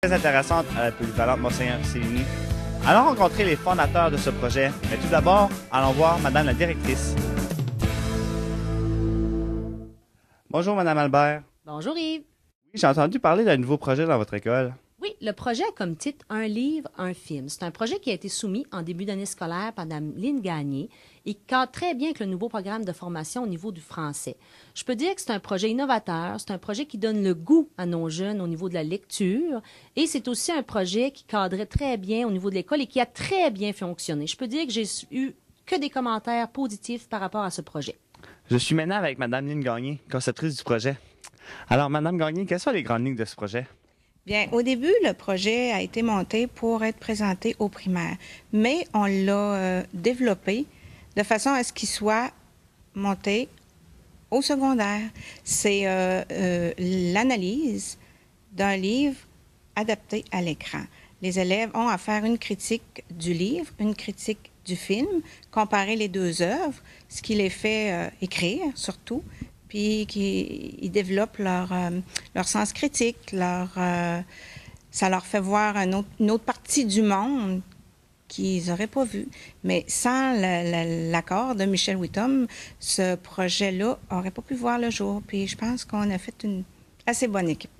Très intéressante à la polyvalente Monseigneur Céline. Allons rencontrer les fondateurs de ce projet, mais tout d'abord, allons voir Madame la directrice. Bonjour Madame Albert. Bonjour Yves. Oui, j'ai entendu parler d'un nouveau projet dans votre école. Oui, le projet a comme titre Un livre, un film. C'est un projet qui a été soumis en début d'année scolaire par Mme Lynne Gagné et qui cadre très bien avec le nouveau programme de formation au niveau du français. Je peux dire que c'est un projet innovateur, c'est un projet qui donne le goût à nos jeunes au niveau de la lecture et c'est aussi un projet qui cadrait très bien au niveau de l'école et qui a très bien fonctionné. Je peux dire que j'ai eu que des commentaires positifs par rapport à ce projet. Je suis maintenant avec Mme Lynne Gagné, conceptrice du projet. Alors, Mme Gagné, quelles sont les grandes lignes de ce projet? Bien, au début, le projet a été monté pour être présenté aux primaires, mais on l'a développé de façon à ce qu'il soit monté au secondaire. C'est l'analyse d'un livre adapté à l'écran. Les élèves ont à faire une critique du livre, une critique du film, comparer les deux œuvres, ce qui les fait écrire surtout, puis qu'ils développent leur sens critique, ça leur fait voir une autre partie du monde qu'ils n'auraient pas vu. Mais sans l'accord de Michel Whittom, ce projet-là n'aurait pas pu voir le jour. Puis je pense qu'on a fait une assez bonne équipe.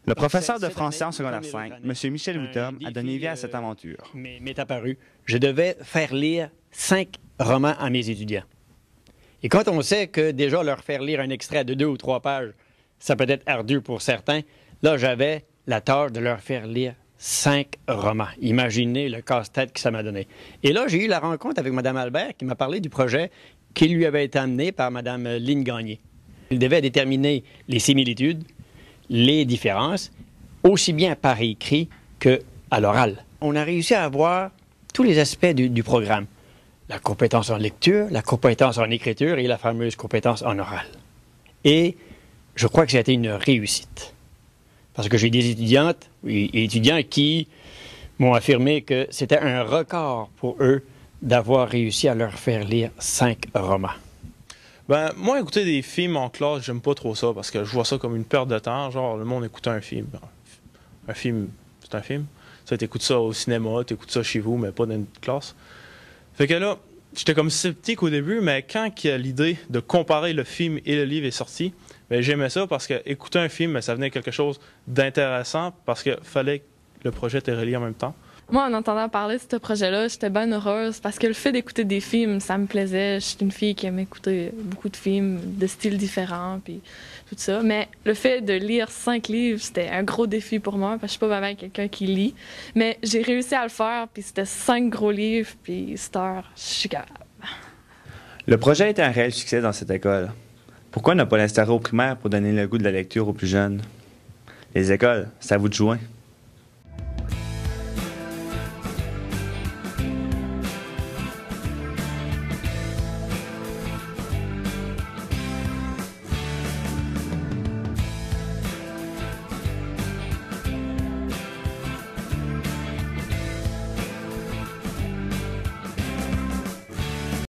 Le professeur de français en secondaire 5, M. Michel Whittom, a donné vie à cette aventure. M'est apparu. Je devais faire lire 5 romans à mes étudiants. Et quand on sait que déjà leur faire lire un extrait de 2 ou 3 pages, ça peut être ardu pour certains, là, j'avais la tâche de leur faire lire 5 romans. Imaginez le casse-tête que ça m'a donné. Et là, j'ai eu la rencontre avec Mme Albert qui m'a parlé du projet qui lui avait été amené par Mme Lynne Gagné. Il devait déterminer les similitudes, les différences, aussi bien par écrit qu'à l'oral. On a réussi à avoir tous les aspects du programme. La compétence en lecture, la compétence en écriture et la fameuse compétence en oral. Et je crois que ça a été une réussite. Parce que j'ai des étudiantes et étudiants qui m'ont affirmé que c'était un record pour eux d'avoir réussi à leur faire lire 5 romans. Ben, moi, écouter des films en classe, j'aime pas trop ça parce que je vois ça comme une perte de temps. Genre, le monde écoute un film. Un film, c'est un film. Ça, t'écoutes ça au cinéma, t'écoutes ça chez vous, mais pas dans une classe. Fait que là, j'étais comme sceptique au début, mais quand l'idée de comparer le film et le livre est sortie, ben, j'aimais ça parce que écouter un film, ben, ça venait quelque chose d'intéressant parce qu'il fallait que le projet était relié en même temps. Moi, en entendant parler de ce projet-là, j'étais bien heureuse parce que le fait d'écouter des films, ça me plaisait. Je suis une fille qui aime écouter beaucoup de films de styles différents, puis tout ça. Mais le fait de lire 5 livres, c'était un gros défi pour moi parce que je suis pas vraiment quelqu'un qui lit. Mais j'ai réussi à le faire, puis c'était 5 gros livres, puis cette heure, je suis capable. Le projet a été un réel succès dans cette école. Pourquoi ne pas l'instaurer aux primaires pour donner le goût de la lecture aux plus jeunes? Les écoles, c'est à vous de jouer.